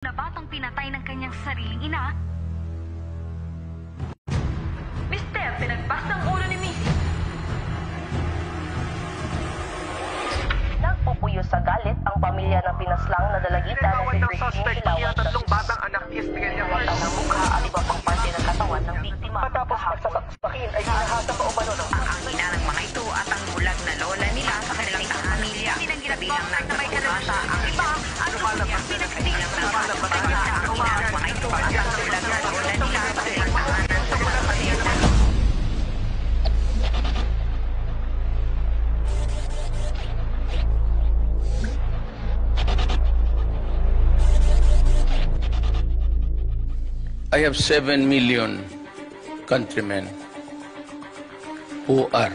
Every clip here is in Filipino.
na batang pinatay ng kanyang sariling ina. Mister, pinagpas ng ulo ni Mrs. Nagpupuyo sa galit ang pamilya ng pinaslang na dalagita na si Christine Ilawan sa tatlong batang anak ni Estrella mata ng mukha at iba pang parte ng katawan ng biktima. Matapos magsasaksakin ay hinahasa pa umano ng Ang ina ng mga ito at ang bulag na lola nila sa kanilang pamilya. Pinagbilang ng bata ang iba at pinagbilang ng bata ang ina ng mga ito at ang bulag na lola nila sa kanilang tahanan sa pamilya. I have 7 million countrymen who are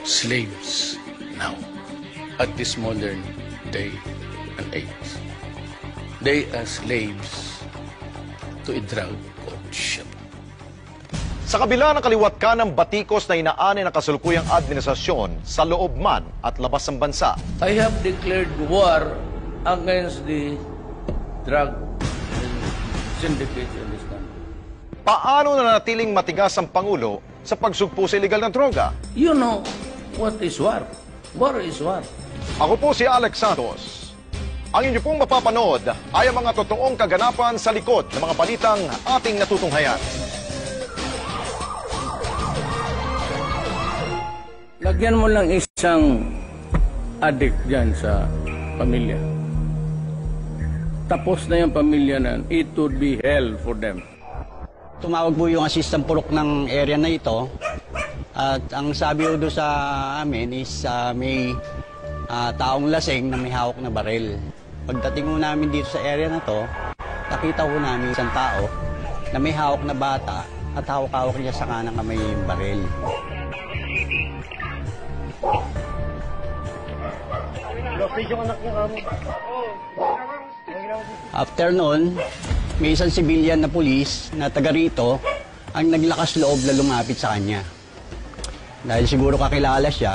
slaves now at this modern day and age. They are slaves to a drug courtship. Sa kabila ng kaliwat ka ng batikos na inaani ng kasalukuyang administrasyon sa loob man at labas ng bansa, I have declared war against the drug syndicates in this country. paano nanatiling matigas ang Pangulo sa pagsugpo sa iligal na droga? You know what is war? War is war. Ako po si Alex Santos. Ang inyo pong mapapanood ay ang mga totoong kaganapan sa likod ng mga balitang ating natutunghayan. Lagyan mo lang isang addict dyan sa pamilya. Tapos na yung pamilya na, it would be hell for them. Tumawag po yung assistant purok ng area na ito. At ang sabi ko doon sa amin is may taong lasing na may hawak na baril. Pagdating ko namin dito sa area na to, nakita ko namin isang tao na may hawak na bata at hawak-hawak niya sa kanang kamay yung baril. After noon, may isang civilian na pulis na taga rito ang naglakas loob na lumapit sa kanya. Dahil siguro kakilala siya,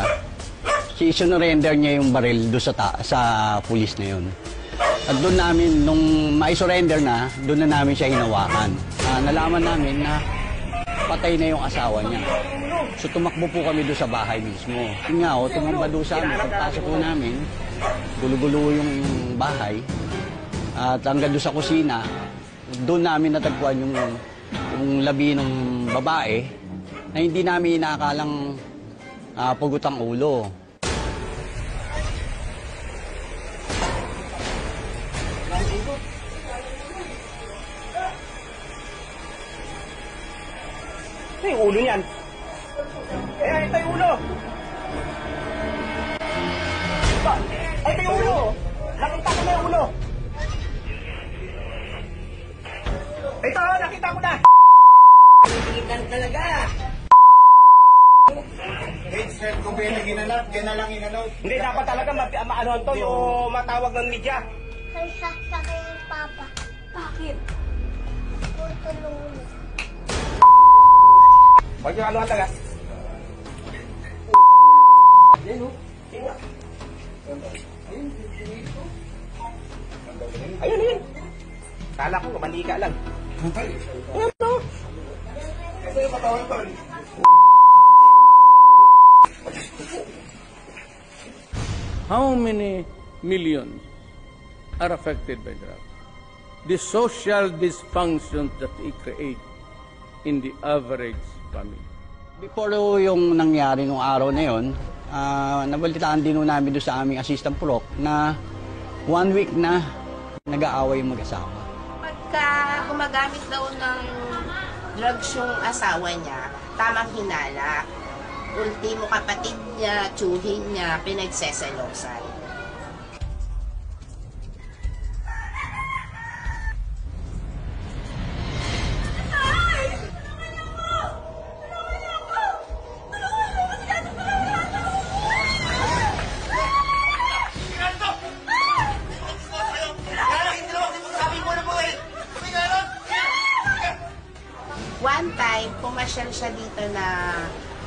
si-surrender niya yung baril doon sa pulis na yun. At doon namin, nung mai-surrender na, doon na namin siya hinawakan. Nalaman namin na patay na yung asawa niya. So tumakbo po kami doon sa bahay mismo. Yun nga, tumamba doon sa amin. Pagpasok po namin, gulo-gulo yung bahay. At hanggang doon sa kusina, doon namin natagpuan yung labi ng babae na hindi namin inakalang pugot ang ulo. Ito yung ulo niyan. Ito yung ulo. Ito yung ulo. Nakita ko na yung ulo. Ito, nakita ko na. Tingin talaga. Headset ko ba yung ginanap? Yan na lang inanap. Hindi, dapat talaga maano to, yung matawag ng media. Ay, sasakay ni Papa. Bakit? Tutulungan. Pag yung ano ang taga. Ayun, ayun. Kala ko, mali ka lang. Ano? Ito yung katawan ko. How many millions are affected by drugs? The social dysfunction that it creates in the average family. Before yung nangyari nung araw na yun, nabalitaan din namin doon sa aming assistant purok na 1 week na nag-aaway yung mag-asawa. Pagka gumagamit daw ng drugs yung asawa niya, tamang hinala, ultimo kapatid niya, tsuhin niya, pinagseselosan. One time, pumasyal siya dito na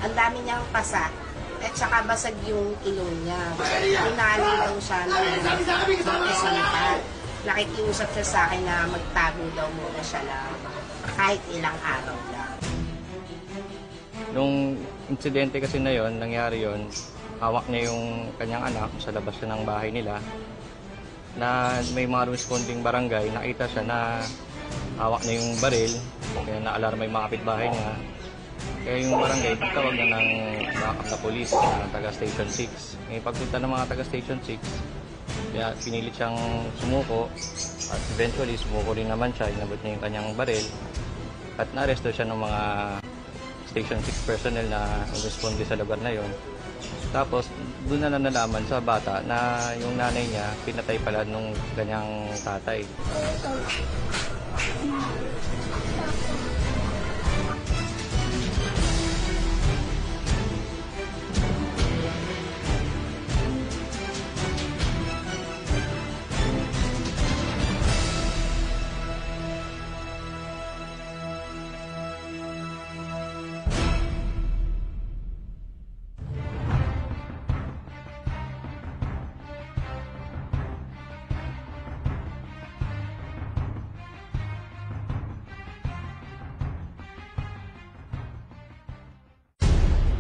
ang dami niyang pasak at saka basag yung ilong niya. Pinali daw siya ng isang nakikiusap siya sa akin na magtago daw muna siya lang kahit ilang araw lang. Nung insidente kasi na yon, nangyari yon, hawak niya yung kanyang anak sa labas na ng bahay nila na may mga responding barangay, nakita siya na hawak niya yung baril, kaya na-alarma yung mga kapitbahay niya. Kaya yung barangay, tawag na ng backup na polis na taga Station 6. Ngayon pagpunta ng mga taga Station 6, kaya pinilit siyang sumuko at eventually sumuko rin naman siya, inabot niya yung kanyang baril at na-arresto siya ng mga Station 6 personnel na responde sa lugar na yon. Tapos doon na nalaman sa bata na yung nanay niya pinatay pala nung kanyang tatay.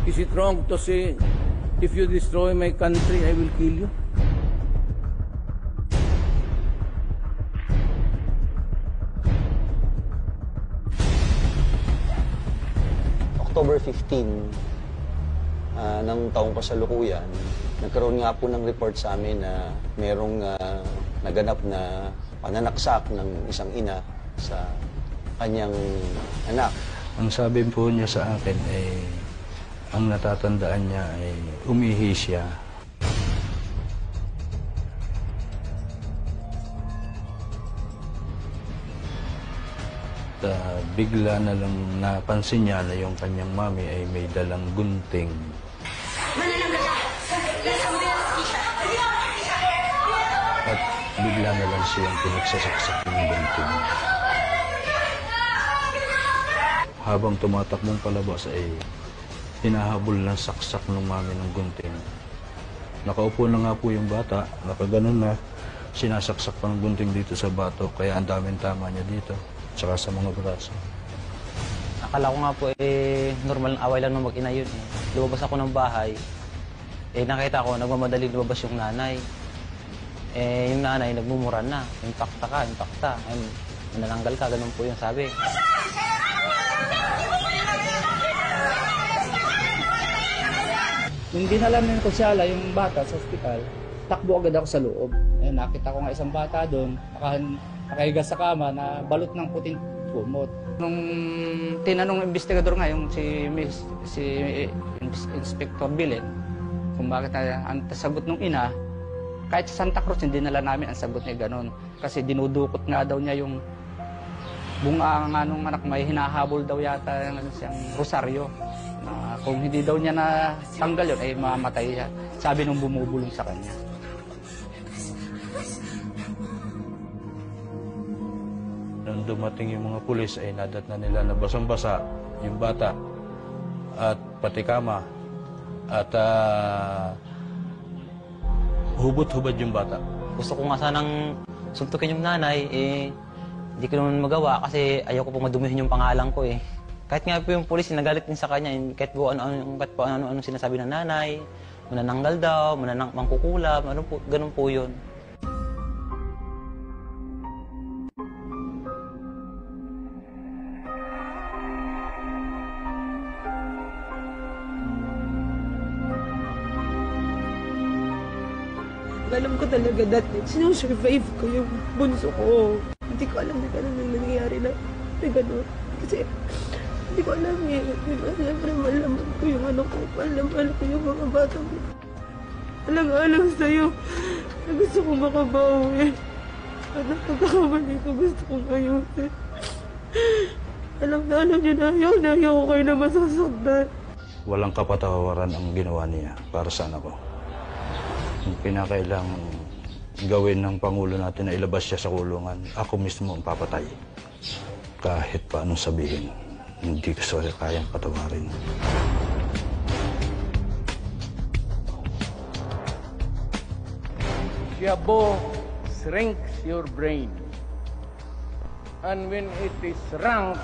Is it wrong to say, if you destroy my country, I will kill you? October 15 ng taong kasalukuyan, nagkaroon nga po ng report sa amin na merong naganap na pananaksak ng isang ina sa kanyang anak. Ang sabi po niya sa akin ay ang natatandaan niya ay umihi siya. Bigla na lang napansin niya na yung kanyang mami ay may dalang gunting. At bigla na lang siyang pinagsasaksak ng gunting. Habang tumatakbong palabas ay hinahabol ng saksak ng mami ng gunting. Nakaupo na nga po yung bata, nakaganon na, sinasaksak pa ng gunting dito sa bato, kaya ang daming tama niya dito, tsaka sa mga braso. Akala ko nga po normal away lang ng mag-ina yun. Lumabas ako ng bahay, nakita ko, nagmamadali lumabas yung nanay. Yung nanay nagmumura na, impakta ka, manananggal ka, ganun po yung sabi. Nung dinala ng konsyala yung bata sa ospital, takbo agad ako sa loob. Nakita ko nga isang bata doon, nakahiga sa kama na balot ng puting kumot. Nung tinanong ng investigador nga, yung si Inspector Bilen, kung bakit ang sagot ng ina, kahit sa Santa Cruz, hindi nala namin ang sagot niya ganun. Kasi dinudukot nga daw niya yung bunga nga nung anak, may hinahabol daw yata siyang rosaryo. Kung hindi daw niya natanggal yun, ay mamatay siya. Sabi nung bumubulong sa kanya. Nung dumating yung mga pulis, ay nadat na nila na basang-basa yung bata at pati kama. At hubot-hubad yung bata. Gusto ko nga sanang suntukin yung nanay, hindi ko naman magawa kasi ayaw ko pong madumihin yung pangalan ko eh. Kahit nga po yung pulis, nagalit din sa kanya, kahit po ano sinasabi ng nanay, manananggal daw, mangkukulam, ganun po yun. Alam ko talaga dati, sinusurvive ko yung bunso ko. Hindi ko alam na gano'n yung nangyayari na gano'n. Kasi hindi ko alam eh. Siyempre malaman ko yung anak ko. Malaman ko yung mga bata ko. Alang-alang sa'yo na gusto kong makabawi. At ang pagkakamali ko gusto kong ayusin. Alam niyo na ayaw ko kayo na masasaktan. Walang kapatawaran ang ginawa niya para sa anak ko. Ang pinakailangan gawin ng Pangulo natin na ilabas siya sa kulungan, ako mismo ang papatay. Kahit pa anong sabihin, hindi ko siya kayang patawarin. Siabo shrinks your brain. And when it is shrunk,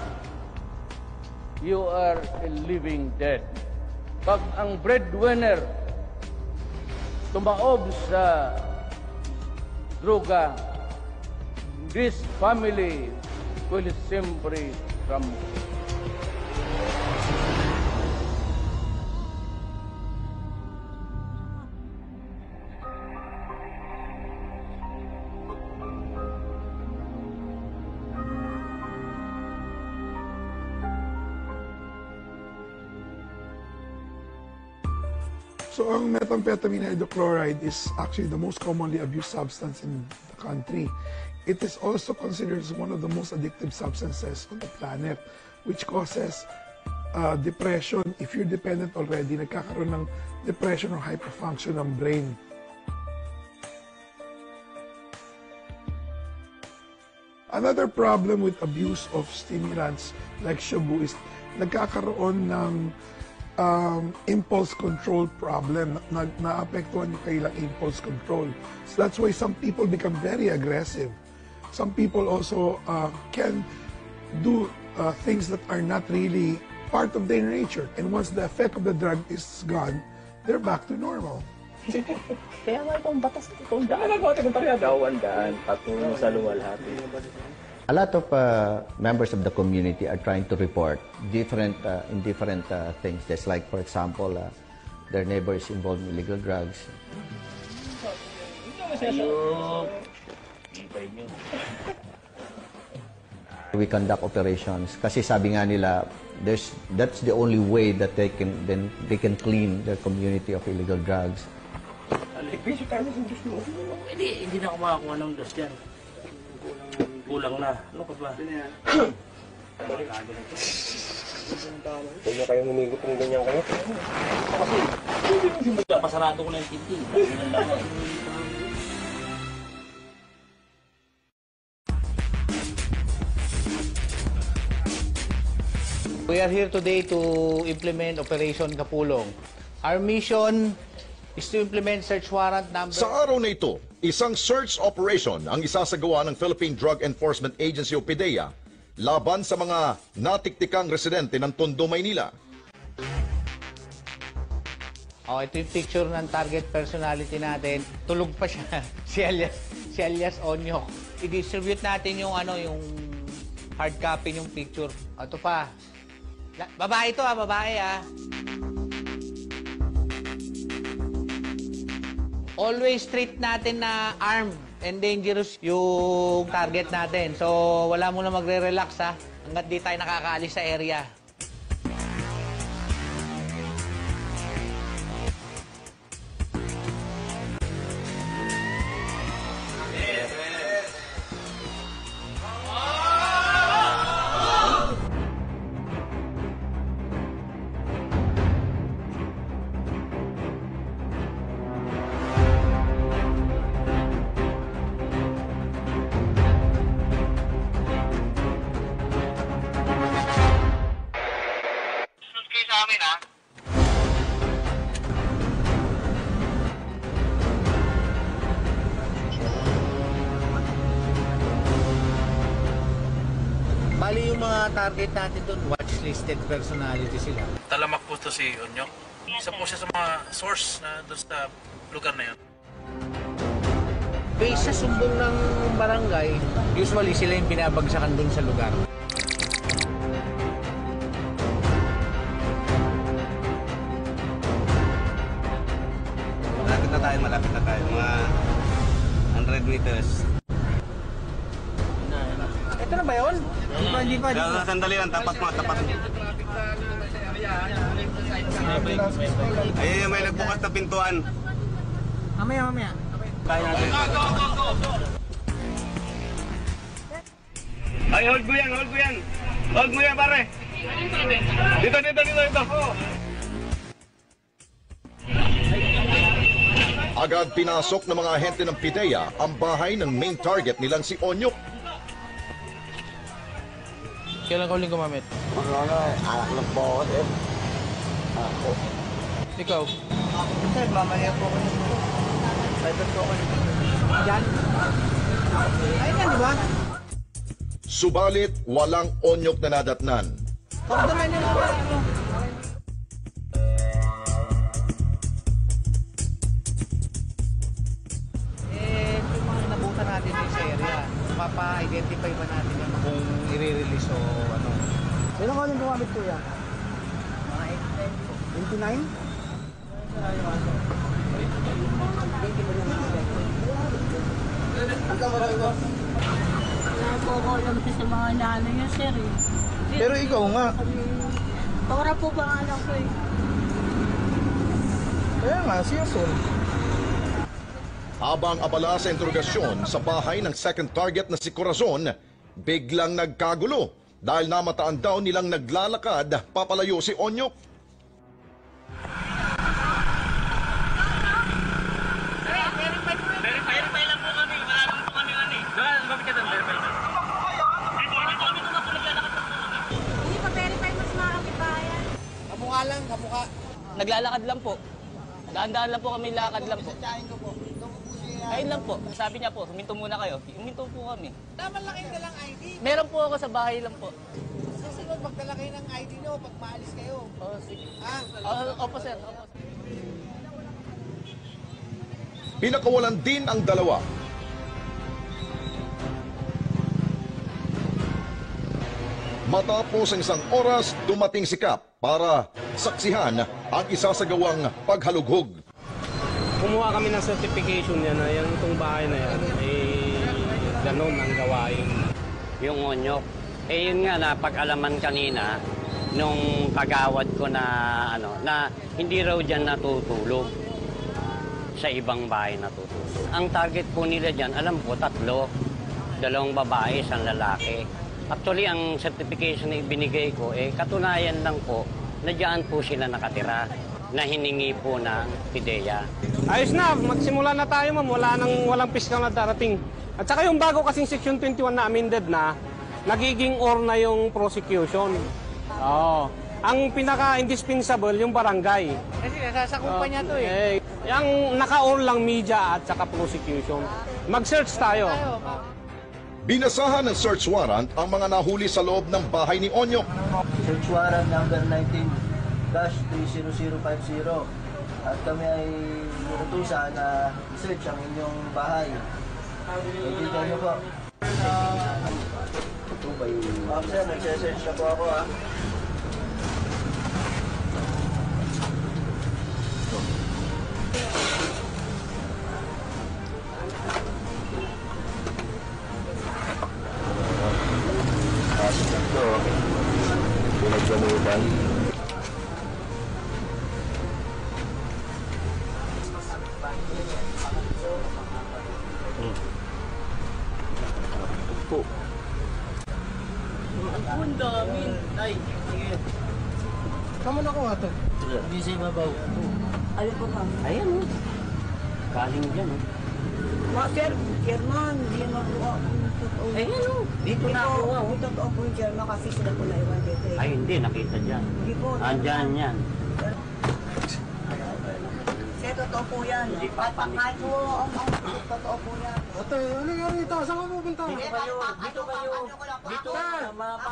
you are a living dead. Pag ang breadwinner tumaob sa droga, this family will simply crumble. So ang methamphetamine hydrochloride is actually the most commonly abused substance in the country. It is also considered as one of the most addictive substances on the planet, which causes depression. If you're dependent already, nagkakaroon ng depression or hyperfunction ng brain. Another problem with abuse of stimulants like shabu is nagkakaroon ng impulse control problem, na-apektuhan yung kailang impulse control. So that's why some people become very aggressive. Some people also can do things that are not really part of their nature. And once the effect of the drug is gone, they're back to normal. Kaya nga itong batas itong daan. Dawan daan, patungo sa luwalhati. A lot of members of the community are trying to report different things. Just like, for example, their neighbors involved in illegal drugs. We conduct operations. Kasi sabi nga nila, that's the only way that they can clean their community of illegal drugs. Hindi na ako makakuha ng dos dyan. Kulang na. Ano ka ba? Huwag na kayong humigot kung ganyan kayo. Kasi, pasarado ko na yung tinti. We are here today to implement Operation Kapulong. Our mission is to implement search warrant number... Sa araw na ito, isang search operation ang isasagawa ng Philippine Drug Enforcement Agency o PDEA laban sa mga natiktikang residente ng Tondo, Maynila. Ito yung picture ng target personality natin. Tulog pa siya. si alias Onyok. I-distribute natin yung yung hard copy yung picture. Ito pa. Babae ito babae Always treat natin na armed and dangerous yung target natin. So, wala muna magre-relax hanggat di tayo nakakaalis sa area. Bali yung mga target natin doon, watchlisted personality sila. Talamak po ito si Onyok. Isa po siya sa mga source na doon sa lugar na yun. Base sa sumbong ng barangay, usually sila yung binabagsakan doon sa lugar. Malapit na tayo. Mga 100 meters. Ito na ba yun? Hindi pa. Sandali lang, tapat mo. Ayun, may nagbukas na pintuan. Mamaya. Kaya natin. Ay, hold mo yan. Hold mo yan, pare. Dito. Agad pinasok ng mga ahente ng PDEA ang bahay ng main target nilang si Onyok. Kailan ka uling gumamit? Alak ng bawat Ako. Ikaw? Sir, mamaya po ko. Private po ko. Yan? Ayun yan, di ba? Subalit, walang Onyok na nadatnan. Pagdamay nila ano. Yung mga nabutan natin sa area, mapa-identify ba natin yung kung i-release o ano? Ilang ka nang gumamit ko yan? Mga 89? 29? Wala po ako alam sa mga nanay niya, sir. Pero ikaw nga. Para po ba anak ko eh? Kaya nga, seriously. Habang abala sa interogasyon sa bahay ng second target na si Corazon, biglang nagkagulo dahil namataan daw nilang naglalakad papalayo si Onyok. Verify lang po kami. Wala lang po kami ano eh. Bakit ka doon? Verify lang. Hindi pa verify mas mga kapibayan. Kamukha lang, kamukha. Naglalakad lang po. Daan-daan lang po kami, lakad lang po. Ayun lang po. Sabi niya po, huminto muna kayo. Huminto po kami. Daman lang kayo dalang ID. Meron po ako sa bahay lang po. Susunod, magdala kayo ng ID nyo pag maalis kayo. Oh, sige. Ah, Opo, sir. Opo. Pinakawalan din ang dalawa. Matapos ang isang oras, dumating si Kap para saksihan ang isasagawang paghalughog. Kumuha kami ng certification niya na yung itong bahay na yan, ganun ang gawain. Yung Onyok, yun nga napag-alaman kanina nung kagawad ko na na hindi raw diyan natutulog. Sa ibang bahay natutulog. Ang target po nila diyan, alam ko, 3. 2 babae, 1 lalaki. Actually, ang certification na ibinigay ko, katunayan lang po na diyan po sila nakatira, na hiningi po ng PIDEA. Ayos na, magsimula na tayo ma'am, walang piskal na darating. At saka yung bago kasing Section 21 na amended na, nagiging or na yung prosecution. Oo. Ang pinaka-indispensable yung barangay. Kasi nasasakupan niya to eh. Yung naka-or lang media at saka prosecution. Mag-search tayo. Binasahan ng search warrant ang mga nahuli sa loob ng bahay ni Onyok. Search warrant number 19-30050 at kami ay inutusan na i-search ang inyong bahay. Kaibigan niyo po. Sir, nag-search na po ako ha. Pinaggamutan. Po. Ang dami. Ay, sige. Kamu na ko nga to. Hindi siya mabaw. Ayun po ka. Ayan o. Galing dyan o. Sir, Chairman, hindi naman po ako totoo. Ayan o. Dito na ako. Hindi totoo po yung Chairman kasi sila po naiwan dito. Ay, hindi. Nakita dyan. Hindi po. Andyan yan. Sir, totoo po yan. Kahit po, totoo po yan. Ate, ano nga rito? Saan ka pupunta? Dito kayo. Dito.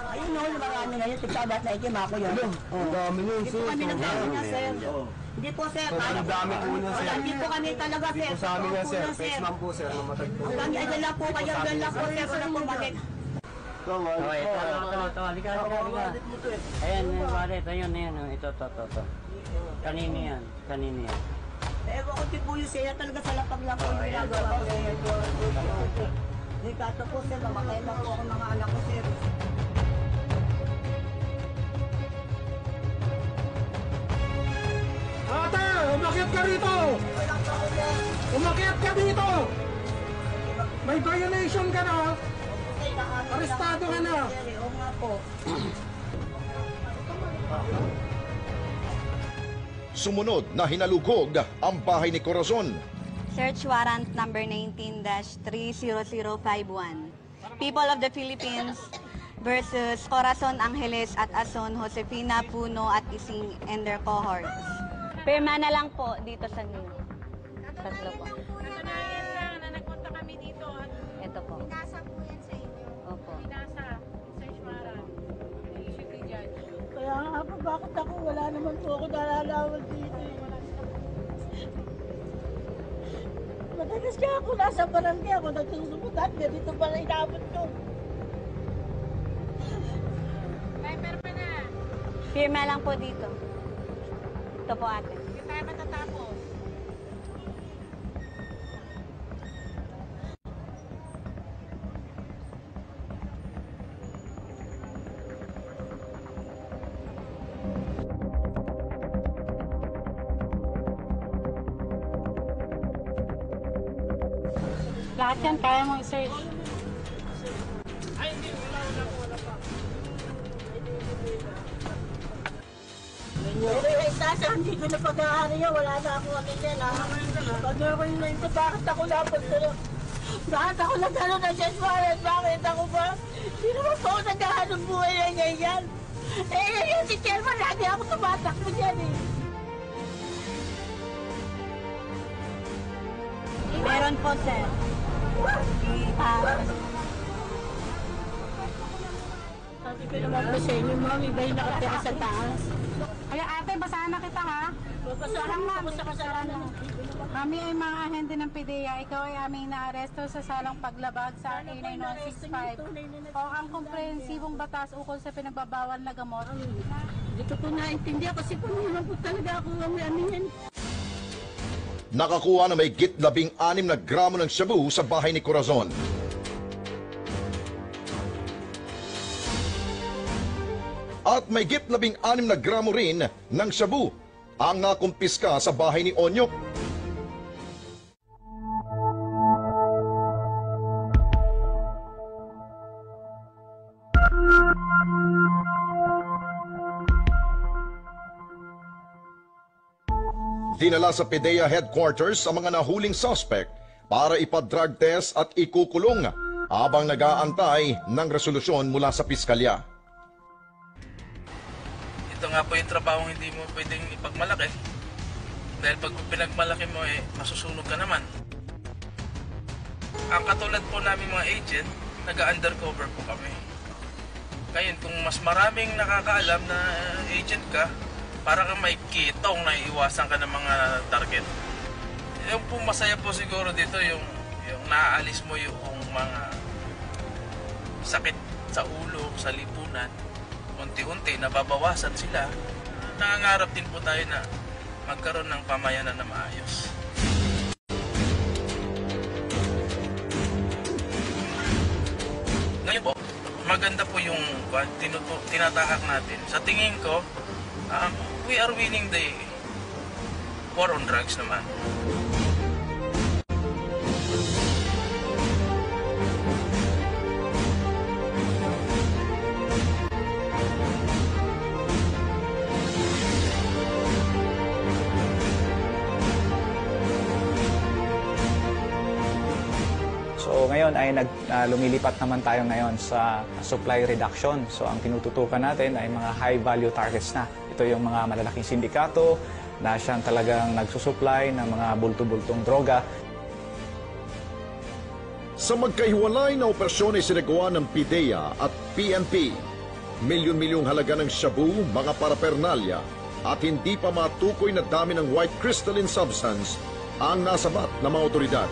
Ayun o, marami na yun. Tigsabat na ikim ako yun. Ang dami niyo, Hindi po kami nagdami niya, sir. Hindi po, sir. Ang dami po niya, sir. Hindi po kami talaga, sir. Dito sa amin yan, sir. Face man po, sir. Mamatag po. Ang dami lang po kayo. Dyan lang po, sir. Wala po balik. Okay, ito. Halika. Ayan, wallet. Ayun, ayan. Ito. Kanina yan. Ewan ko di po yung siya talaga sa lapag lang po yung ginagawa ko. Hindi kato po, sir. Mamatay na po ako mga anak ko, sir. Ate, umakyat ka rito! Umakyat ka dito! May violation ka na! Arestado ka na! Oo nga po. Sumunod na hinalughog ang bahay ni Corazon. Search warrant number 19-30051. People of the Philippines versus Corazon Angeles at Ason Josefina Puno at Ising and their cohorts. Pirma na lang po dito sa tatlo po. Katunayan lang na nagpunta kami dito. Ito Ito po. Pinasa po yan sa inyo. Opo. Pinasa. Search warrant. I-issue kay judge. Kaya nga po, bakit ako? Wala naman po ako nalalaman dito. Madalas ka ako, nasa barangay ako, nagsusubutan, ganito pala inabot ko. Timer na. Firma lang po dito. Ito po ate. Hindi tayo matatapos. Lahat yan, kaya mong i-search. Anyway, nasa hindi ko na pag-aari yan, wala na ako ano yan ha. Pag ako yung nito, bakit ako napunta? Bakit ako nagkaroon ng search warrant? Bakit ako ba? Hindi naman po ako naghahanap buhay na ganyan. Yan si Chairman, lagi ako tumatakbo dyan eh. Meron po, sir. Sabi ko naman po sa inyo, ma'am, iba yung nakatira sa taas. Kaya ate, basahan na kita ha. Basahan mo ako sa kasalanan. Kami ay mga ahente ng PDEA. Ikaw ay aming naaresto sa salang paglabag sa RA 9165 o ang komprehensibong batas ukol sa pinagbabawal na gamot. Hindi ko po naintindihan kasi kung naman po talaga ako ang yan. Nakakuha na may git 16 na gramo ng shabu sa bahay ni Corazon. At may git 16 na gramo rin ng shabu ang nakumpiska sa bahay ni Onyok. Dinala sa PDEA headquarters ang mga nahuling suspect para ipa-drug test at ikukulong habang nag-aantay ng resolusyon mula sa piskalya. Ito nga po yung trabahong hindi mo pwedeng ipagmalaki. Dahil pag pinagmalaki mo, masusunog ka naman. Ang katulad po namin mga agent, nag-undercover po kami. Ngayon, kung mas maraming nakakaalam na agent ka, para kang may kitong na iiwasan ka ng mga target. Yung po masaya po siguro dito, yung naaalis mo yung mga sakit sa ulo, sa lipunan. Unti-unti, nababawasan sila. Nangangarap din po tayo na magkaroon ng pamayanan na maayos. Ngayon po, maganda po yung tinatahak natin. Sa tingin ko, we are winning the war on drugs naman. So ngayon ay lumilipat naman tayo ngayon sa supply reduction. So ang tinututukan natin ay mga high value targets na. Ito yung mga malalaking sindikato na siyang talagang nagsusupply ng mga bulto-bultong droga. Sa magkahiwalay na operasyon ay sinagawa ng PDEA at PNP. Milyon-milyong halaga ng shabu, mga parapernalya at hindi pa matukoy na dami ng white crystalline substance ang nasabat ng mga otoridad.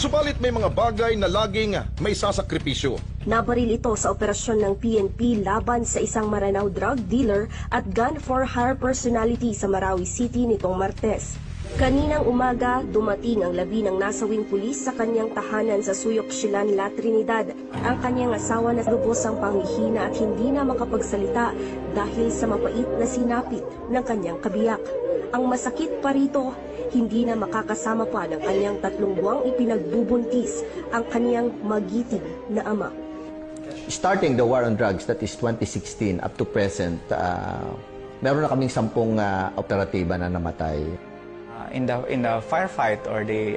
Subalit may mga bagay na laging may sasakripisyo. Nabaril ito sa operasyon ng PNP laban sa isang Maranao drug dealer at gun for hire personality sa Marawi City nitong Martes. Kaninang umaga, dumating ang labi ng nasawing pulis sa kanyang tahanan sa Suyok Silan, La Trinidad. Ang kanyang asawa na lubos ang panghihina at hindi na makapagsalita dahil sa mapait na sinapit ng kanyang kabiyak. Ang masakit pa rito, hindi na makakasama pa ng kanyang 3 buwang ipinagbubuntis ang kanyang magiting na ama. Starting the war on drugs, that is 2016 up to present, meron na kaming 10 operatiba na namatay. In the firefight or the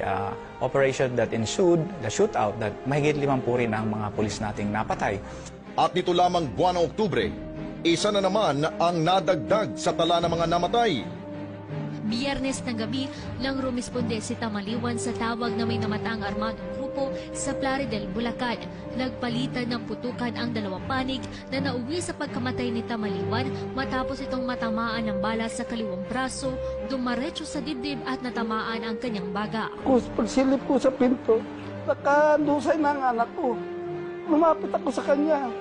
operation that ensued, the shootout, that mahigit 50 rin ang mga pulis nating napatay. At nito lamang buwan ng Oktubre, isa na naman ang nadagdag sa tala ng mga namatay. Biyernes ng gabi lang rumisponde si Tamaliwan sa tawag na may namataang armadong grupo sa Plaridel, Bulacan. Nagpalitan ng putukan ang dalawang panig na nauwi sa pagkamatay ni Tamaliwan matapos itong matamaan ng bala sa kaliwang braso, dumaretso sa dibdib at natamaan ang kanyang baga. Pagsilip ko sa pinto, nakandusay na ang anak ko. Lumapit ako sa kanya.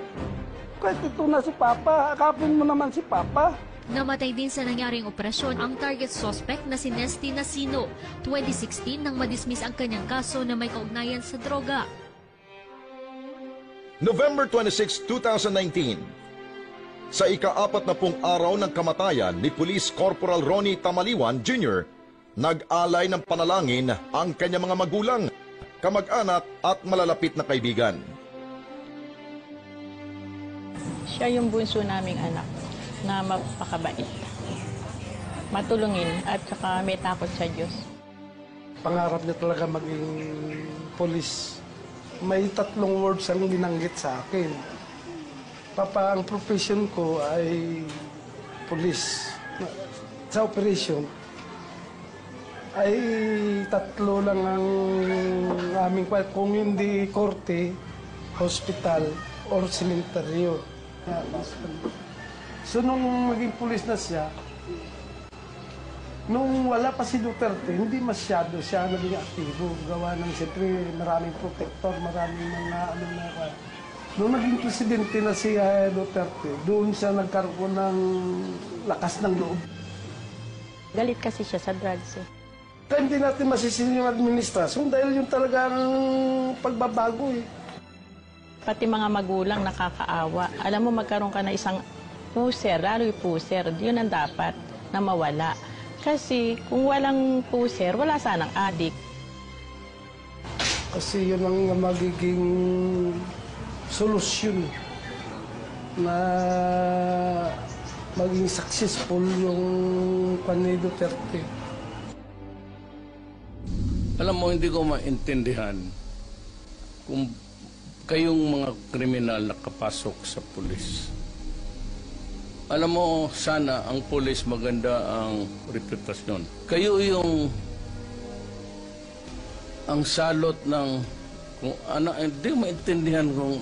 Kahit ito na si Papa, akapin mo naman si Papa. Namatay din sa nangyaring operasyon ang target suspect na si Nesty Nasino. 2016 nang madismiss ang kanyang kaso na may kaugnayan sa droga. November 26, 2019. Sa ika-40 araw ng kamatayan ni Police Corporal Ronnie Tamaliwan Jr., nag-alay ng panalangin ang kanyang mga magulang, kamag-anak at malalapit na kaibigan. Siya yung bunso naming anak na mapakabait, matulungin at saka may takot sa Diyos. Pangarap niya talaga maging polis. May 3 words ang binanggit sa akin. Papa, ang profession ko ay polis. Sa operation ay 3 lang ang aming kung hindi korte, hospital, or sementeryo. So nung maging pulis na siya, nung wala pa si Duterte, hindi masyado siya naging aktibo. Gawa ng siyempre maraming protector, maraming mga Nung naging presidente na si Duterte, doon siya nagkaroon ng lakas ng loob. Galit kasi siya sa drugs eh. Kaya hindi natin masisinin yung administrasyon dahil yung talagang pagbabago eh. Pati mga magulang nakakaawa. Alam mo, magkaroon ka na isang puser, lalo yung puser, yun ang dapat na mawala. Kasi kung walang puser, wala sanang adik. Kasi yun ang magiging solusyon na maging successful yung panay Duterte. Alam mo, hindi ko maintindihan kung kayong mga kriminal nakapasok sa pulis. Alam mo, sana ang pulis maganda ang reputasyon. Kayo yung ang salot ng kung ano, hindi ko maintindihan kung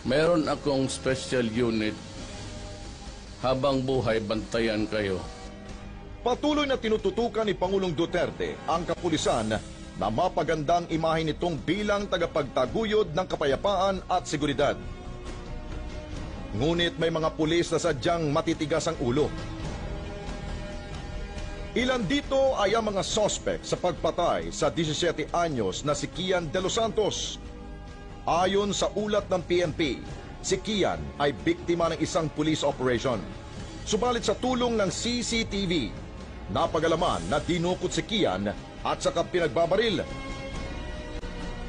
meron akong special unit habang buhay, bantayan kayo. Patuloy na tinututukan ni Pangulong Duterte ang kapulisan na mapagandang imahe nitong bilang tagapagtaguyod ng kapayapaan at seguridad. Ngunit may mga pulis na sadyang matitigas ang ulo. Ilan dito ay ang mga sospek sa pagpatay sa 17 anyos na si Kian De Los Santos. Ayon sa ulat ng PNP, si Kian ay biktima ng isang police operation. Subalit sa tulong ng CCTV, napagalaman na dinukot si Kian at saka pinagbabaril.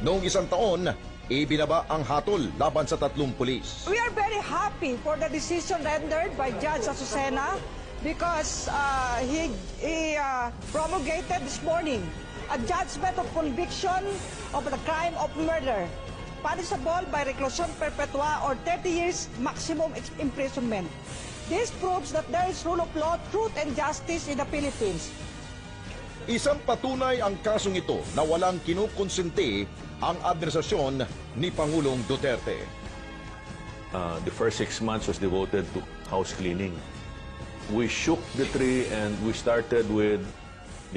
Noong 1 taon, ibinaba ang hatol laban sa 3 pulis. We are very happy for the decision rendered by Judge Azucena because he promulgated this morning a judgment of conviction of the crime of murder, punishable by reclusion perpetua or 30 years maximum imprisonment. This proves that there is rule of law, truth, and justice in the Philippines. Isang patunay ang kasong ito na walang kinukonsente ang administrasyon ni Pangulong Duterte. The first 6 months was devoted to house cleaning. We shook the tree and we started with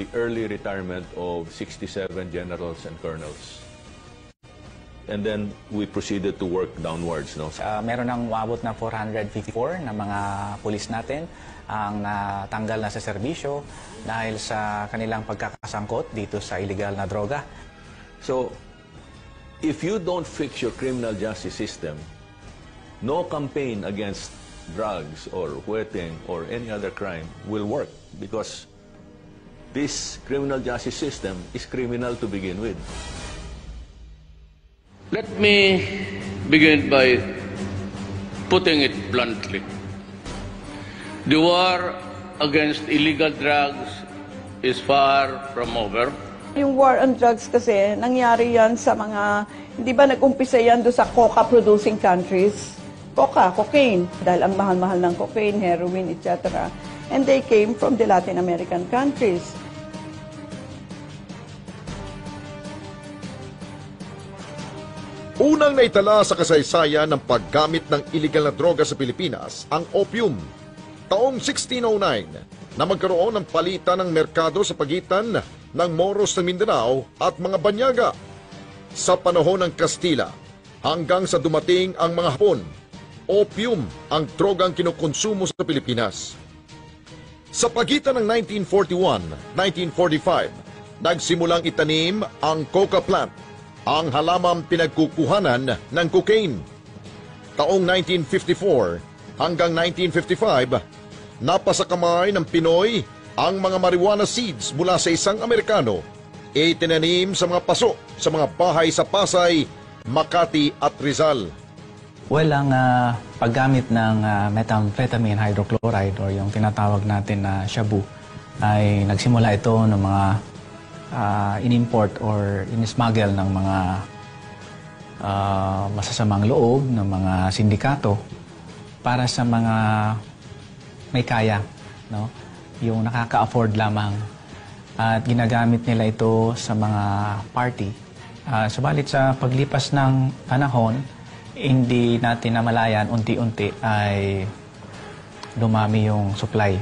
the early retirement of 67 generals and colonels. And then we proceeded to work downwards. No? Meron ng umabot na 454 na mga pulis natin ang natanggal na sa serbisyo dahil sa kanilang pagkakasangkot dito sa illegal na droga. So, if you don't fix your criminal justice system, no campaign against drugs or wetting or any other crime will work because this criminal justice system is criminal to begin with. Let me begin by putting it bluntly. The war against illegal drugs is far from over. Yung war on drugs kasi, nangyari yan sa mga, hindi ba nag-umpisa yan doon sa coca-producing countries? cocaine, dahil ang mahal-mahal ng cocaine, heroin, etc. And they came from the Latin American countries. Unang naitala sa kasaysayan ng paggamit ng iligal na droga sa Pilipinas ang opium. Taong 1609 na magkaroon ng palitan ng merkado sa pagitan ng Moros ng Mindanao at mga Banyaga. Sa panahon ng Kastila hanggang sa dumating ang mga Hapon, opium ang drogang kinukonsumo sa Pilipinas. Sa pagitan ng 1941-1945, nagsimulang itanim ang coca plant, ang halamang pinagkukuhanan ng cocaine. Taong 1954 hanggang 1955, napasakamay ng Pinoy ang mga marijuana seeds mula sa isang Amerikano, itinanim sa mga paso sa mga bahay sa Pasay, Makati at Rizal. Ang paggamit ng methamphetamine hydrochloride o yung tinatawag natin na shabu ay nagsimula ito ng mga in-import or in-smuggle ng mga masasamang loob ng mga sindikato para sa mga may kaya, no? Yung nakaka-afford lamang. At ginagamit nila ito sa mga party. Subalit sa paglipas ng panahon, hindi natin namalayan, unti-unti ay dumami yung supply.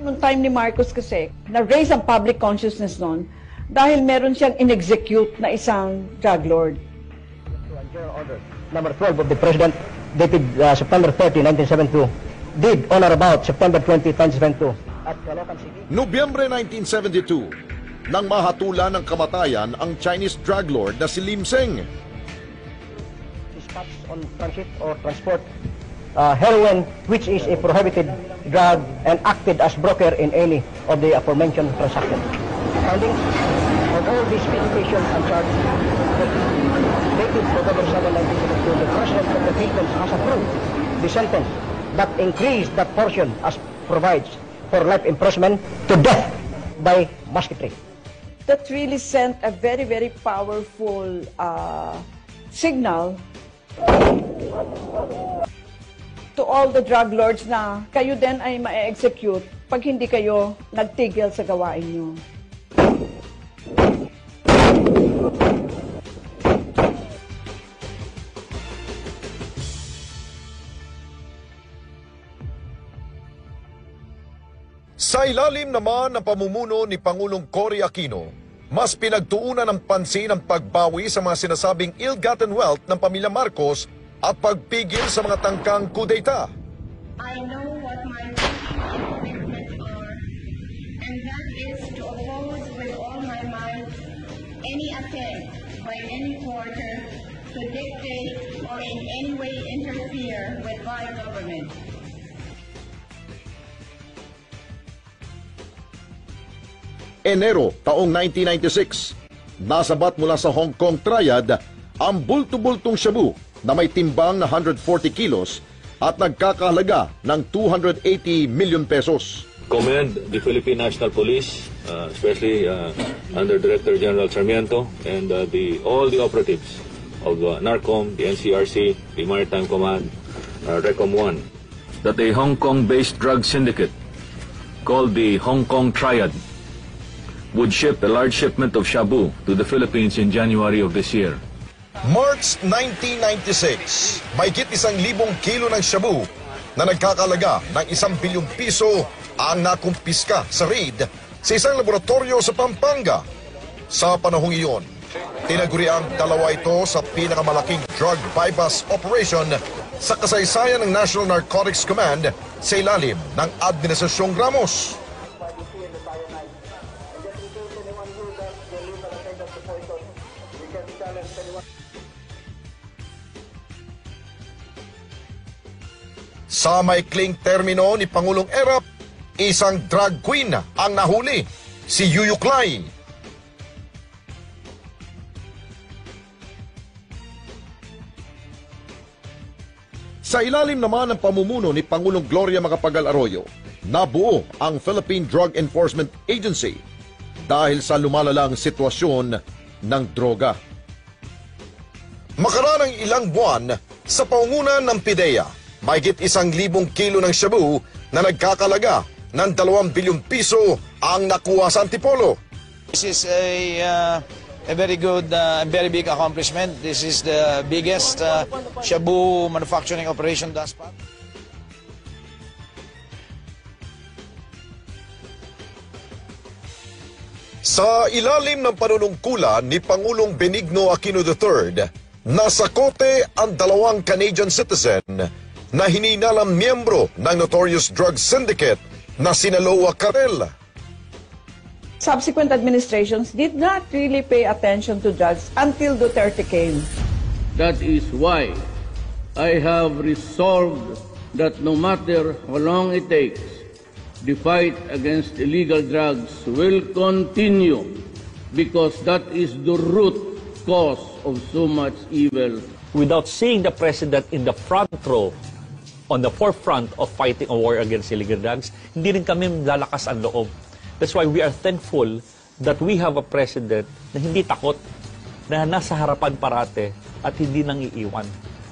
Noong time ni Marcos kasi, na-raise ang public consciousness noon dahil meron siyang in-execute na isang drug lord. Order number 12 of the President dated September 30, 1972, did on or about September 20, 1972 at Caloocan City. Nobyembre 1972, nang mahatulan ng kamatayan ang Chinese drug lord na si Lim Seng. Dispatch on transit or transport heroin, which is a prohibited drug, and acted as broker in any of the aforementioned transactions. Findings of all these petitions and charges dated November 7, 1972, the President of the Philippines has approved the sentence that increased that portion as provides for life imprisonment to death by musketry. That really sent a very, very powerful signal to all the drug lords na kayo din ay ma-execute pag hindi kayo nagtigil sa gawain nyo. Sa ilalim naman ng pamumuno ni Pangulong Cory Aquino, mas pinagtuunan ng pansin ang pagbawi sa mga sinasabing ill-gotten wealth ng pamilya Marcos at pagpigil sa mga tangkang kudeta. I know what my commitments are, and that is to oppose with all my might any attempt by any quarter to dictate or in any way interfere with my government. Enero taong 1996, nasabat mula sa Hong Kong Triad ang bulto-bultong shabu na may timbang na 140 kilos at nagkakahalaga ng 280 million pesos. Commend the Philippine National Police, especially under Director General Sarmiento and all the operatives of NARCOM, the NCRC, the Maritime Command, RECOM 1, that a Hong Kong-based drug syndicate called the Hong Kong Triad would ship a large shipment of shabu to the Philippines in January of this year. March 1996, mahigit 1,000 kilo ng shabu na nagkakalaga ng 1 bilyong piso ang nakumpiska sa raid sa isang laboratorio sa Pampanga. Sa panahong iyon, tinaguri ang dalawa ito sa pinakamalaking drug bypass operation sa kasaysayan ng National Narcotics Command sa ilalim ng Administrasyong Ramos. Sa maikling termino ni Pangulong Erap, isang drug queen ang nahuli, si Yuyuklay. Sa ilalim naman ng pamumuno ni Pangulong Gloria Macapagal Arroyo, nabuo ang Philippine Drug Enforcement Agency dahil sa lumalalang sitwasyon ng droga. Makaraan ng ilang buwan sa paungunan ng PIDEA, mahigit 1,000 kilo ng shabu na nagkakalaga ng 2 bilyong piso ang nakuha sa Antipolo. This is a very good and very big accomplishment. This is the biggest shabu manufacturing operation thus far. Sa ilalim ng panunungkulan ni Pangulong Benigno Aquino III, nasa kote ang 2 Canadian citizen na hininalang miyembro ng notorious drug syndicate na sina Loa Carrel. Subsequent administrations did not really pay attention to drugs until Duterte came. That is why I have resolved that no matter how long it takes, the fight against illegal drugs will continue because that is the root cause of so much evil. Without seeing the President in the front row, on the forefront of fighting a war against illegal drugs, hindi rin kami lalakas ang loob. That's why we are thankful that we have a President na hindi takot, na nasa harapan parate at hindi nang iiwan.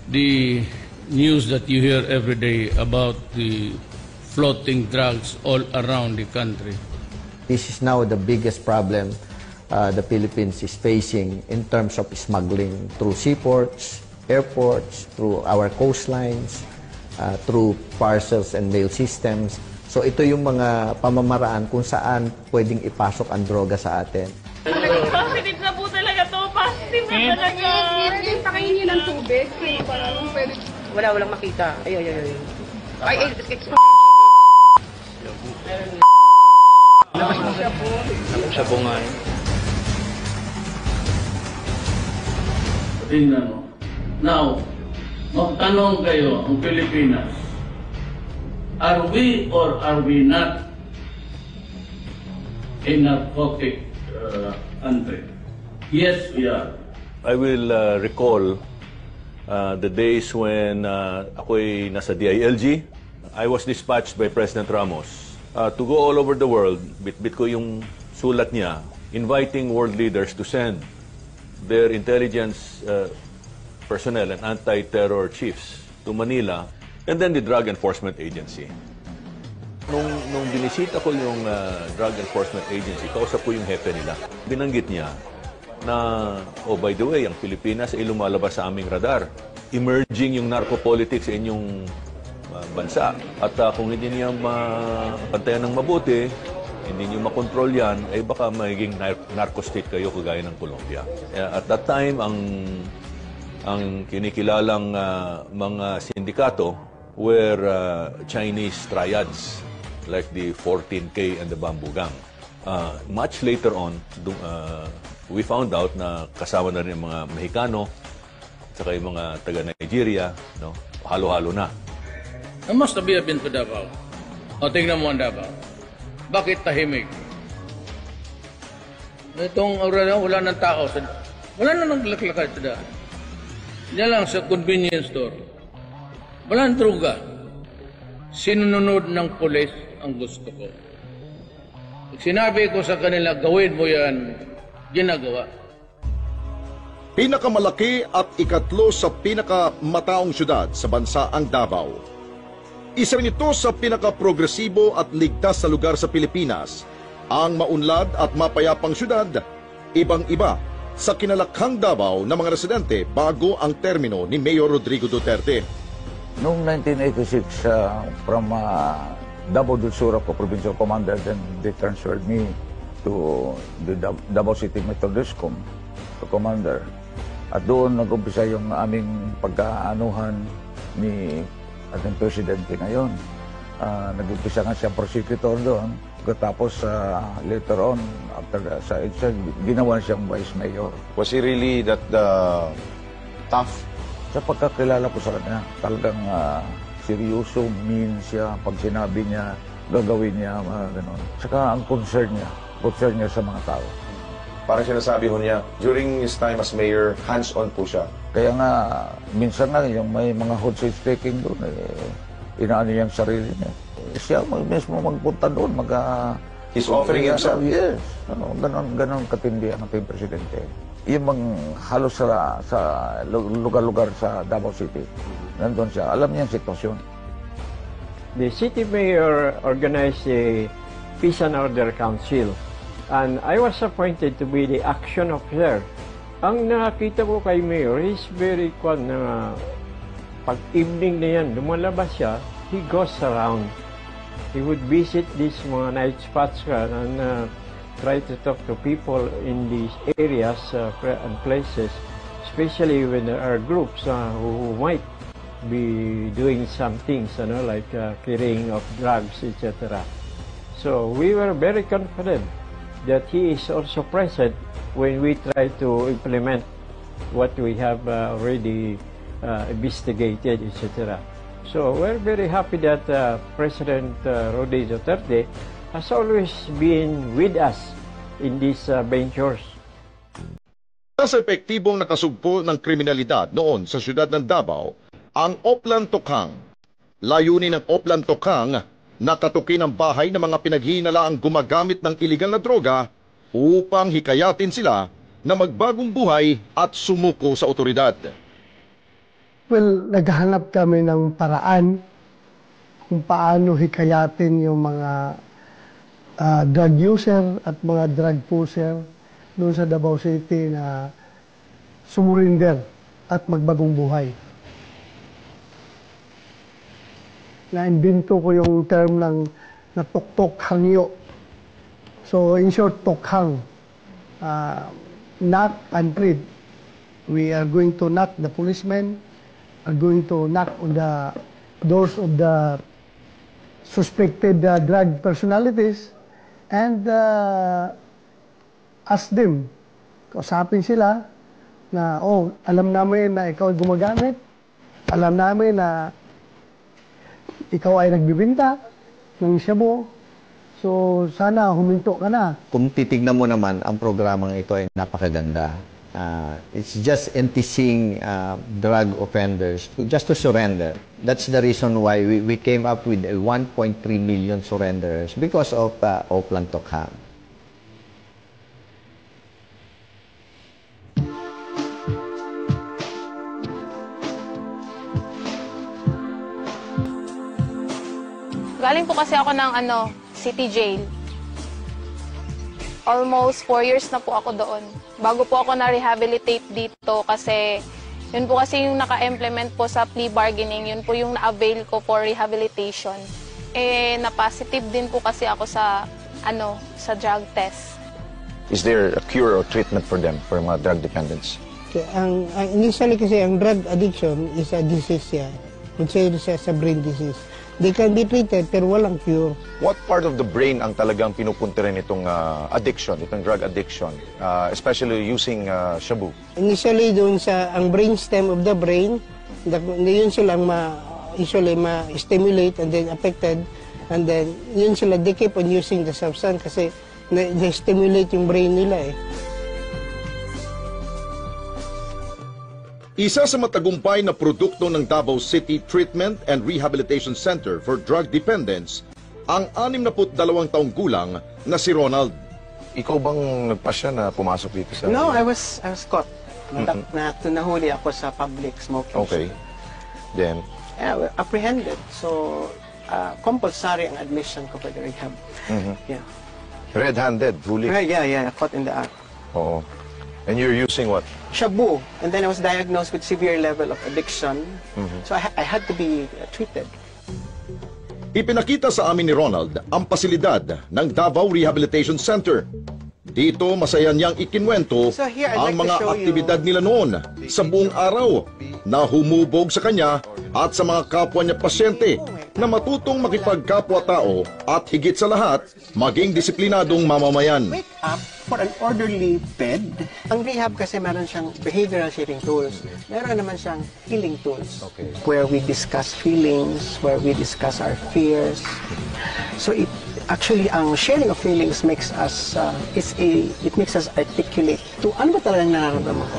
The news that you hear every day about the floating drugs all around the country. This is now the biggest problem the Philippines is facing in terms of smuggling through seaports, airports, through our coastlines, through parcels and mail systems. So ito yung mga pamamaraan kung saan pwedeng ipasok ang droga sa atin. Positive na po talaga to. Positive na talaga. Pakainin ng tubig. Walang makita. Ay. Labas mo siya po. Siya po nga. Tingnan mo. Now, magtanong kayo ang Pilipinas. Are we or are we not a narcotic country? Yes, we are. I will recall the days when ako'y nasa DILG. I was dispatched by President Ramos to go all over the world. Bit-bit ko yung sulat niya, inviting world leaders to send their intelligence personnel and anti-terror chiefs to Manila, and then the Drug Enforcement Agency. Nung binisita ko yung Drug Enforcement Agency, kausap ko yung hepe nila. Binanggit niya na, oh by the way, ang Pilipinas ay lumalabas sa aming radar. Emerging yung narcopolitics sa inyong bansa. At kung hindi niya mapantayan ng mabuti, hindi niyo makontrol yan, ay baka magiging narco-state kayo kagaya ng Colombia. At that time, ang kinikilalang mga sindikato were Chinese triads like the 14K and the Bamboo Gang. Much later on, we found out na kasama na rin yung mga Mexicano at saka yung mga taga-Nigeria, no? Halo-halo na. Must have been to Davao. O, tingnan mo ang Davao. Bakit tahimik? Itong wala ng tao. Wala na nang laklakad sa daan. Diyan lang sa convenience store. Wala ng druga. Sinunod ng pulis ang gusto ko. Pag sinabi ko sa kanila, gawin mo yan, ginagawa. Pinakamalaki at ikatlo sa pinakamataong syudad sa bansa ang Davao. Isa rin ito sa pinaka-progresibo at ligtas na lugar sa Pilipinas. Ang maunlad at mapayapang syudad, ibang-iba sa kinalakhang Davao ng mga residente bago ang termino ni Mayor Rodrigo Duterte. Noong 1986, from Davao del Sur ako, Provincial Commander, then they transferred me to the Davao City Metrodiscom, to Commander. At doon nag-umpisa yung aming pagkaanuhan ni ating Presidente ngayon. Nag-umpisa nga siyang prosecutor doon. Tapos later on, after ginawa siyang Vice Mayor. Was he really that tough? Sa pagkakilala ko sa kanya, talagang seryoso, mean siya. Pag sinabi niya, gagawin niya, gano'n. Saka ang concern niya sa mga tao. Parang sinasabi ho niya, during his time as mayor, hands-on po siya. Kaya nga, minsan nga, yung may mga hostage taking doon, inaano niya ang sarili niya. Siya mismo magpunta doon, He's offering himself? Yes. Ganon katindi ang ating presidente. yung halos sa lugar-lugar sa Davao City. Nandun siya. Alam niya ang sitwasyon. The city mayor organized a Peace and Order Council, and I was appointed to be the action officer. Ang nakita ko kay mayor is very pag evening na yan, lumalabas siya, he goes around. He would visit these mga night spots and try to talk to people in these areas and places, especially when there are groups who might be doing some things, like carrying of drugs, etc. So we were very confident that he is also present when we try to implement what we have already investigated, etc. So we're very happy that President Rodrigo Duterte has always been with us in these ventures. Sa epektibong nakasugpo ng kriminalidad noon sa siyudad ng Davao, ang Oplan Tokhang. Layunin ng Oplan Tokhang na katukin ang bahay ng mga pinaghihinalaang gumagamit ng iligal na droga upang hikayatin sila na magbagong buhay at sumuko sa otoridad. Well, naghahanap kami ng paraan kung paano hikayatin yung mga drug user at mga drug pusher doon sa Davao City na sumurinder at magbagong buhay. Na-invento ko yung term ng natuktok hangyo. So in short, tokhang. Knock and treat. We are going to knock the policemen, are going to knock on the doors of the suspected drug personalities and ask them, kausapin sila na, alam namin na ikaw ay gumagamit, alam namin na ikaw ay nagbibinta ng shabu, so sana huminto ka na. Kung titignan mo naman, ang programang ito ay napakaganda. It's just enticing drug offenders just to surrender. That's the reason why we came up with 1.3 million surrenderers because of Oplan Tokhang. Galing po kasi ako ng City Jail. Almost 4 years na po ako doon. Bago po ako na-rehabilitate dito kasi yun po kasi yung naka-implement po sa plea bargaining, yun po yung na-avail ko for rehabilitation. Na-positive din po kasi ako sa drug test. Is there a cure or treatment for them, for mga drug dependents? Okay, initially kasi ang drug addiction is a disease siya. Considered siya sa brain disease. They can be treated pero walang cure. What part of the brain ang talagang pinupunta rin itong addiction, itong drug addiction, especially using shabu? Initially doon sa ang brainstem of the brain, yun silang usually ma-stimulate and then affected, and then yun sila, they keep on using the substance kasi na-stimulate yung brain nila eh. Isa sa matagumpay na produkto ng Davao City Treatment and Rehabilitation Center for Drug Dependents, ang 62 taong gulang na si Ronald. Ikaw bang nagpasya na pumasok dito sa... No, I was caught. Nahuli ako sa public smoking. Okay. Then? Apprehended. So, compulsory ang admission ko for the rehab. Yeah. Red-handed, huli? Yeah, caught in the act. Oo. And you're using what? Shabu. And then I was diagnosed with severe level of addiction. So I had to be treated. Ipinakita sa amin ni Ronald ang pasilidad ng Davao Rehabilitation Center. Dito masaya niyang ikinwento ang mga aktibidad nila noon sa buong araw na humubog sa kanya at sa mga kapwa niya pasyente na matutong makipagkapwa-tao at higit sa lahat, maging disiplinadong mamamayan. Wake up for an orderly bed. Ang rehab kasi meron siyang behavioral shaping tools. Meron naman siyang healing tools. Okay. Where we discuss feelings, where we discuss our fears. So actually, ang sharing of feelings makes us, it makes us articulate to ano ba talagang nararamdaman ko.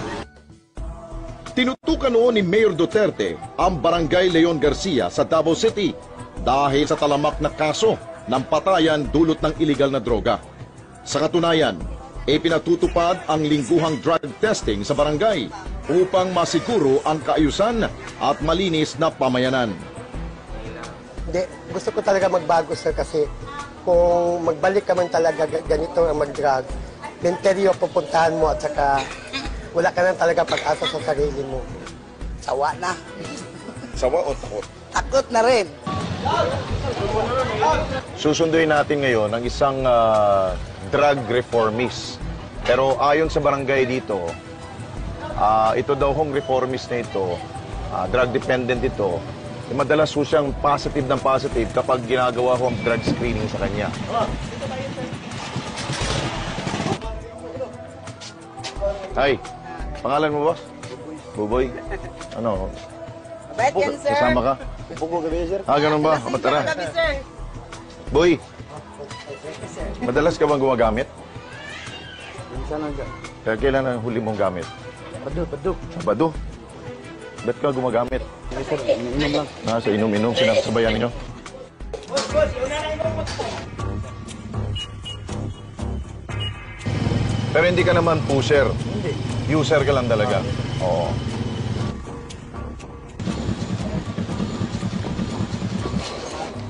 Tinutukan noon ni Mayor Duterte ang Barangay Leon Garcia sa Davao City dahil sa talamak na kaso ng patayan dulot ng iligal na droga. Sa katunayan, ipinatutupad ang lingguhang drug testing sa barangay upang masiguro ang kaayusan at malinis na pamayanan. Hindi, gusto ko talaga magbago, sir, kasi kung magbalik ka man talaga ganito ang mag-drug, menteryo pupuntahan mo at saka wala ka na talaga pag-asa sa sarili mo. Sawa na. Sawa o takot? Takot na rin. Susunduin natin ngayon ang isang drug reformist. Pero ayon sa barangay dito, ito daw hong reformist na ito, drug dependent ito, madalas ho siyang positive ng positive kapag ginagawa ho ang drug screening sa kanya. Hi, pangalan mo, boss? Buboy? Ano? Mabait yan, sir. Kasama ka? Bubo gabi, sir. Ganun ba? Matara. Gabi, sir. Boy, madalas ka bang gumagamit? Minsan lang dyan. Kaya kailan ang huli mong gamit? Sabado. Sabado? Ba't ka gumagamit? Sir, inom lang. Sa inom-inom, sinasabayan ninyo? Pero hindi ka naman pusher. Hindi. User ka lang talaga. Oo.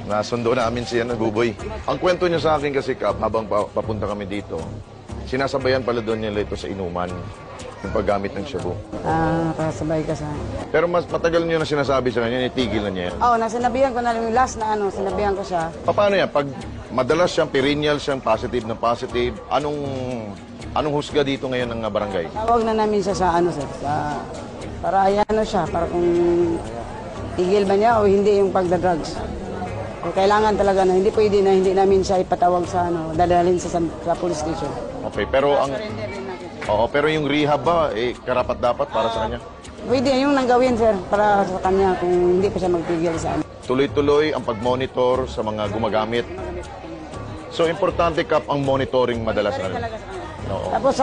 Nasundo namin siya na Buboy. Ang kwento niya sa akin kasi, Kap, habang papunta kami dito, sinasabayan pala doon nila ito sa inuman, yung paggamit ng shabu. Nakasabay ka sa... Pero mas matagal niyo na sinasabi sa kanya, nitigil na niya yan. Oo, nasinabihan ko na yung last na sinabihan ko siya. Paano yan? Pag madalas siyang perennial, siyang positive na positive, anong husga dito ngayon ng barangay? Tawag na namin siya sa sir, para siya, para kung tigil ba niya o hindi yung pagda-drugs. Kailangan talaga na hindi pwede na hindi namin siya ipatawag sa dadalhin sa police station. Okay, pero pero yung rehab ba karapat dapat para sa kanya? Pwede yung nanggawin, sir, para sa kanya kung hindi pa siya magpigil sa Tuloy-tuloy ang pag-monitor sa mga gumagamit. So importante, Kap, ang monitoring madalas na rin. Oo. Tapos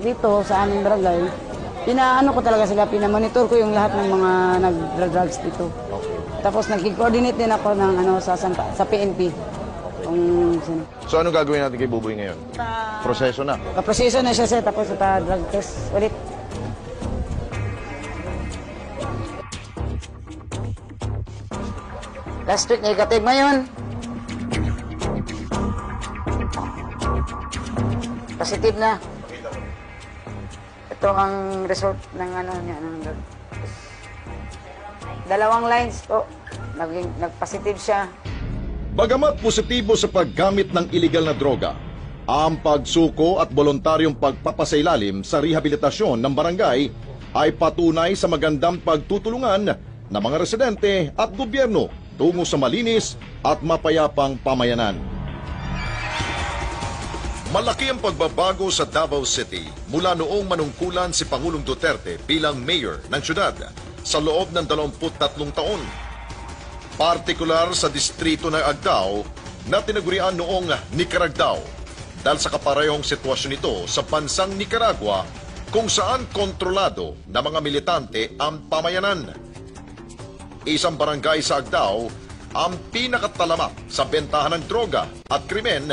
dito sa aming barangay, ko talaga sila, pinamonitor ko yung lahat ng mga nag-drugs dito. Tapos nag-coordinate din ako ng sa PNP. So ano gagawin natin kay Buboy ngayon? Proseso na? Proseso na siya, sir, tapos drug test ulit. Last week negative ngayon. Positive na. Ito ang result ng niya. Dalawang lines po. Nag-positive siya. Bagamat positibo sa paggamit ng iligal na droga, ang pagsuko at voluntaryong pagpapasailalim sa rehabilitasyon ng barangay ay patunay sa magandang pagtutulungan ng mga residente at gobyerno tungo sa malinis at mapayapang pamayanan. Malaki ang pagbabago sa Davao City mula noong manungkulan si Pangulong Duterte bilang mayor ng syudad sa loob ng 23 taon. Partikular sa distrito ng Agdao na tinagurian noong Nicaragdao dahil sa kaparehong sitwasyon nito sa bansang Nicaragua kung saan kontrolado ng mga militante ang pamayanan. Isang barangay sa Agdao ang pinakatalamak sa bentahan ng droga at krimen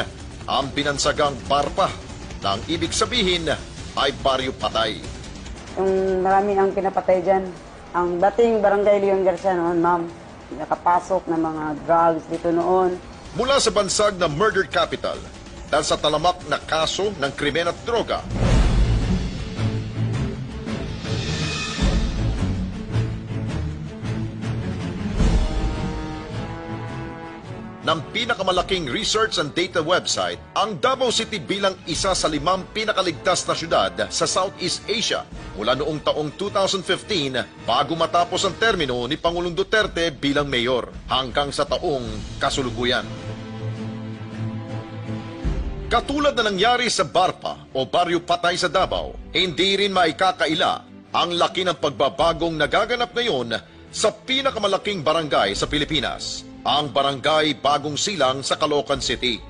ang binansagang Barpa na ang ibig sabihin ay baryo patay. Yung marami ang pinapatay dyan. Ang dating barangay Leon Garcia noon, ma'am, nakapasok ng mga drugs dito noon. Mula sa bansag na murder capital dahil sa talamak na kaso ng krimen at droga. Ng pinakamalaking research and data website, ang Davao City bilang isa sa 5 pinakaligtas na syudad sa Southeast Asia mula noong taong 2015 bago matapos ang termino ni Pangulong Duterte bilang mayor hanggang sa taong kasulukuyan. Katulad na nangyari sa Barpa o Baryo Patay sa Davao, hindi rin maikakaila ang laki ng pagbabagong nagaganap ngayon sa pinakamalaking barangay sa Pilipinas, ang Barangay Bagong Silang sa Caloocan City.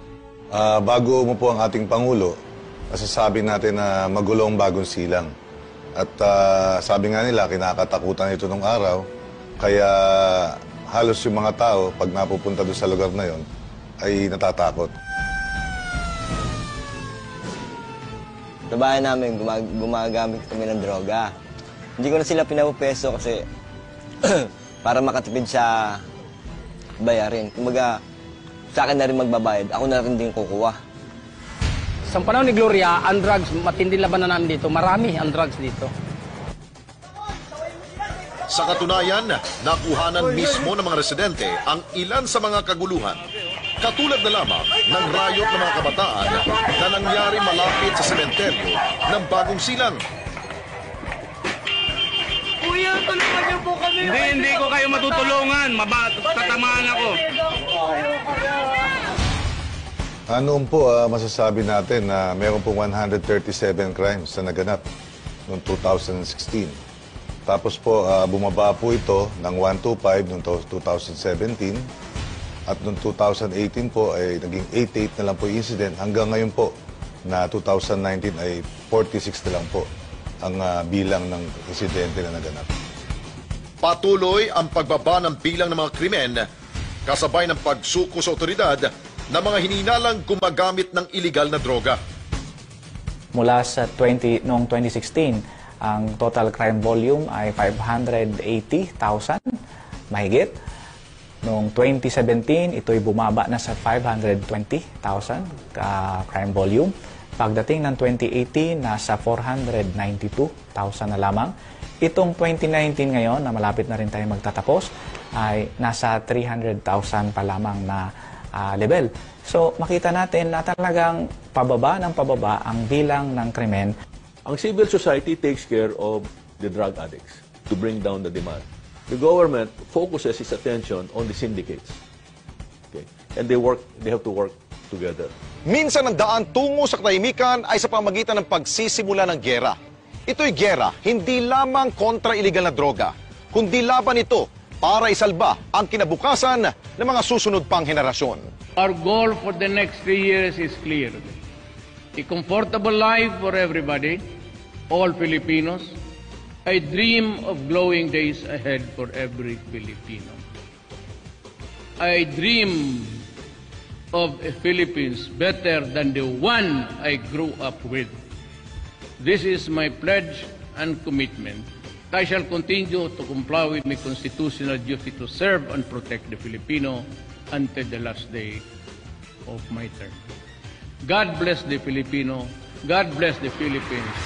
Bago mo po ang ating Pangulo, masasabi natin na magulong Bagong Silang. At sabi nga nila, kinakatakutan ito nung araw, kaya halos yung mga tao, pag napupunta doon sa lugar na yon, ay natatakot. sa bahay namin, gumagamit kami ng droga. Hindi ko na sila pinapupeso kasi para makatipid sa bayarin. Kumbaga, sa akin na rin magbabayad, ako na rin din kukuha. Sa panahon ni Gloria, ang drugs, matindi labanan namin dito. Marami ang drugs dito. Sa katunayan, nakuhanan mismo ng mga residente ang ilan sa mga kaguluhan. Katulad na lamang ng riot ng mga kabataan na nangyari malapit sa sementeryo ng Bagong Silang. Kuya, tulungan niyo po kami. Hindi ko kayo matutulungan. Tatamaan ako. Noon po, masasabi natin na meron po 137 crimes na naganap noong 2016. Tapos po, bumaba po ito ng 125 noong 2017. At noong 2018 po, ay naging 88 na lang po yung incident. Hanggang ngayon po, na 2019 ay 46 na lang po ang bilang ng insidente na naganap. Patuloy ang pagbaba ng bilang ng mga krimen, kasabay ng pagsuko sa otoridad ng mga hininalang gumagamit ng iligal na droga. Mula sa noong 2016, ang total crime volume ay 580,000 mahigit. Noong 2017, ito'y bumaba na sa 520,000 crime volume. Pagdating ng 2018, nasa 492,000 na lamang. Itong 2019 ngayon, na malapit na rin tayo magtatapos, ay nasa 300,000 pa lamang na level. So, makita natin na talagang pababa ng pababa ang bilang ng krimen. Ang civil society takes care of the drug addicts to bring down the demand. The government focuses its attention on the syndicates. Okay? And they have to work together. Minsan ang daan tungo sa katahimikan ay sa pamagitan ng pagsisimula ng giyera. Ito'y giyera, hindi lamang kontra iligal na droga, kundi laban ito para isalba ang kinabukasan ng mga susunod pang henerasyon. Our goal for the next 3 years is clear. A comfortable life for everybody, all Filipinos, a dream of glowing days ahead for every Filipino. I dream of a Philippines better than the one I grew up with. This is my pledge and commitment. I shall continue to comply with my constitutional duty to serve and protect the Filipino until the last day of my term. God bless the Filipino. God bless the Philippines.